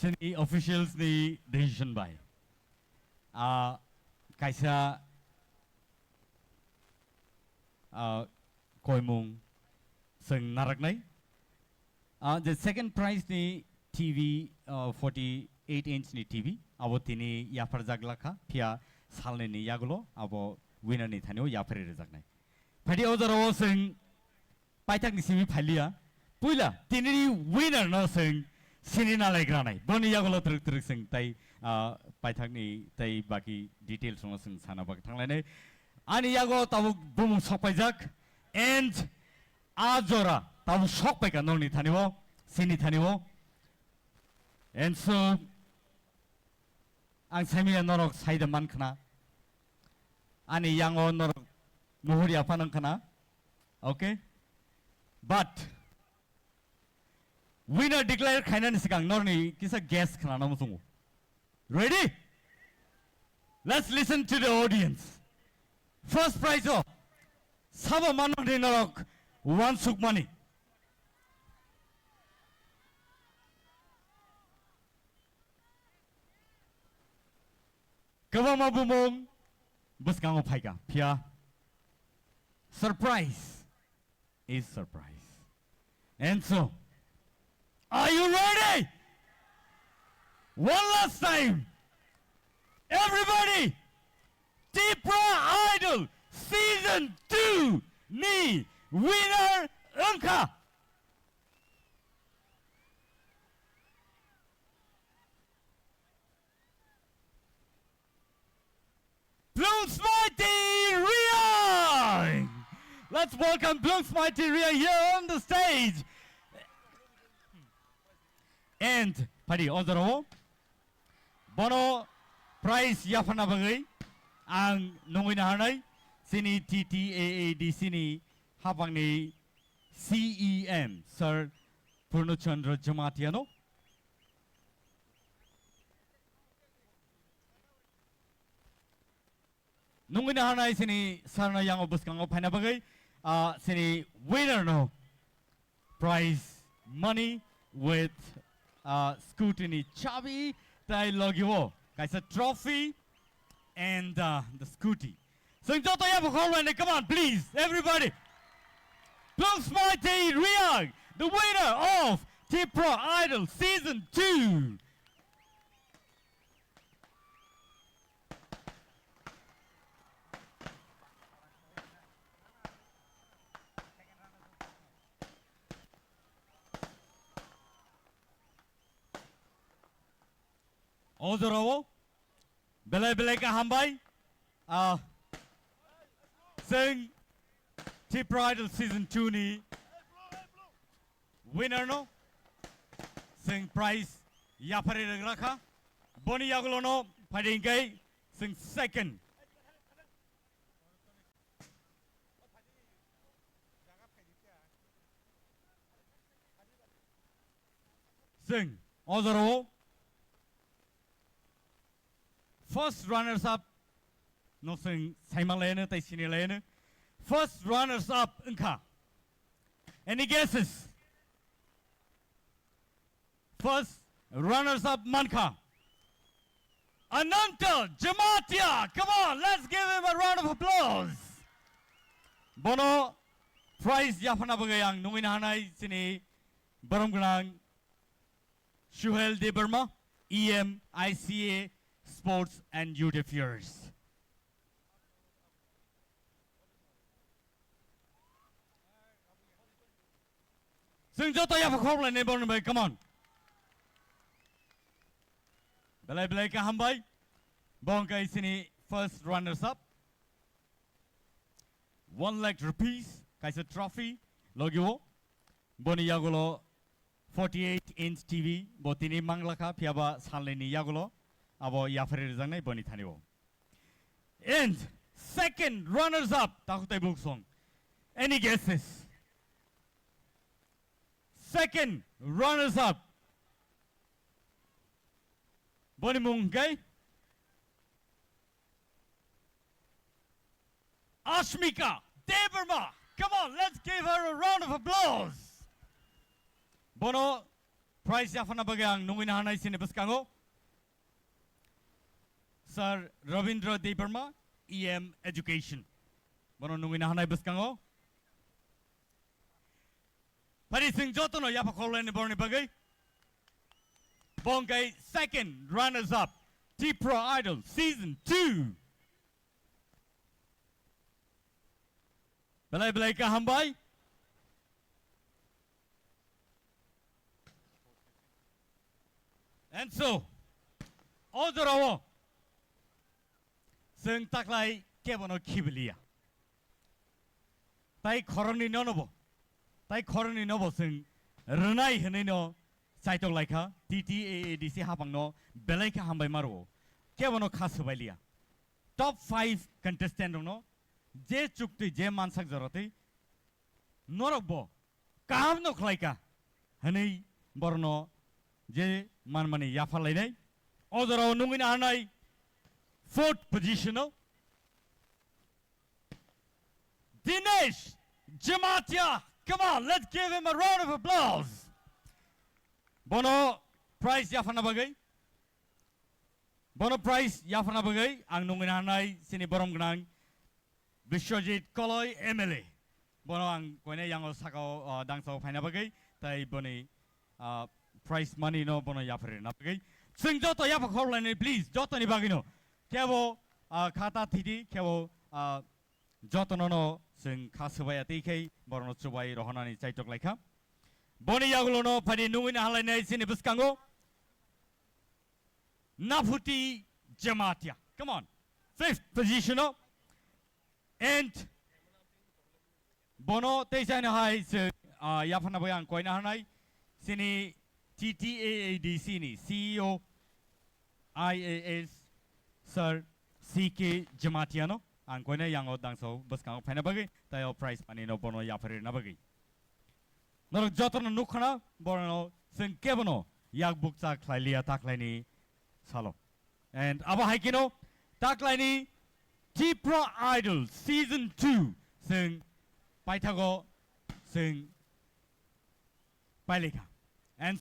Sini officials ni decision by. Kaisa koimung sing narak nai. The second prize ni TV 48-inch ni TV. Abo tini yapar jaglaka pia salne ni yagulo abo winner ni thanyo yapar rezak nai. Phadi ozaro sing paitak ni simi phalia. Puila tini winner no sing sini na legra nai. Boni yagulo truk sing tai paitak ni tai baki details no sing sana bak thanglai nai. Ani yago tabu bumung sok paijak and ajora tabu sok paika nong ni thanibo sini thanibo. And so ang samiya norok saida man khana ani yango norok muhuri apanang khana. Okay, but winner declare khainan sikang norni kisa guess khana na musungu. Ready? Let's listen to the audience. First prize of Sabo manong ni norok 1 suk money. Kawama bumong buskango paiga pia. Surprise is surprise. And so, are you ready? One last time. Everybody, Tipra Idol Season-2 ni winner Rakha. Bloom's Mighty Ria! Let's welcome Bloom's Mighty Ria here on the stage. And Padi Ozaro Bono prize Yafana Bagay ang nungina hanay sini TTAAD sini habang ni CEM Sir Purnachandra Jamatiano. Nungina hanay sini sarna yang obus kang opana bagay sini winner no prize money with scrutiny chabi tay logiwo kaisa trophy and the scooty. So Joto Yabu, come on, please, everybody. Bloom's Mighty Ria, the winner of Tipra Idol Season-2. Ozoro, Bele ka hambay. Sing Tipra Idol Season-2 ni winner no. Sing prize yapare Rakha. Boni yagulo no fighting kay sing second. Sing Ozoro. First runners up, no sing Simalene, Taisinilene. First runners up, Nka. Any guesses? First runners up, Manka. Ananta Jamatia, come on, let's give him a round of applause. Bono prize Yafana Bagayang, Numinahanai Sini, Barumganang, Shuhel de Burma, EM, ICA, Sports and Youth Affairs. Sing Joto Yafakorla neighbor, come on. Belay ka hambay. Bongka isini first runners up. 1 lakh rupees. Kaisa trophy. Logyo. Boni yagulo 48-inch TV. Botini manglaka piaba saleni yagulo. Abo yafari rizangnai boni thanibo. And second runners up. Takutai book song. Any guesses? Second runners up. Boni Mungai. Ashmika Deverma. Come on, let's give her a round of applause. Bono prize yafana bagang nungin hanai sini beskango Sir Ravindra Debarma EM Education bono nungin hanai beskango Pari sing jotono yapa kolene borni bagai Bongkai second runners up Tipra Idol Season 2 Belai-belai ka hambai And so Odorowo Sing taklai kebono kibelia Tai koroni nonobo Tai koroni nobo sing Renai henino Saitok laika TTAADC habangno belai ka hambai maro kebono khasubailia Top 5 contestant no Je chukti je mansak joroti Norokbo Kaham no klaika Hani borno Je manmani yafalai nei Odoro nungin hanai 4th position no Dinesh Jamatia Come on, let's give him a round of applause Bono prize yafana bagai Bono prize yafana bagai ang nungin hanai sini borom gnang Vishwajit Koloi MLA Bono ang koine yang osako dangso phaina bagai tai boni prize money no bono yafre na bagai sing joto yafa khorlane please joto ni bagino kebo khata thidi kebo joto no sing khasubaya tikei bono chubai rohanani chaitok laika Boni yagulo no phadi nungin halai nei sini buskango Nafuti Jamatia come on 5th position no and Bono Teishan High Yafana Boyan Koina Hanai Sini TTAADC ni CEO IAS Sir CK Jamatiano ang koina yang odang so buskang phena bagi tayo prize pani no bono yafere na bagi Nor jotono nukhana bono sing kebono yak buksa khlailia taklaini salo and aba haikino taklaini Tipra Idol Season 2 sing paithago sing pailika and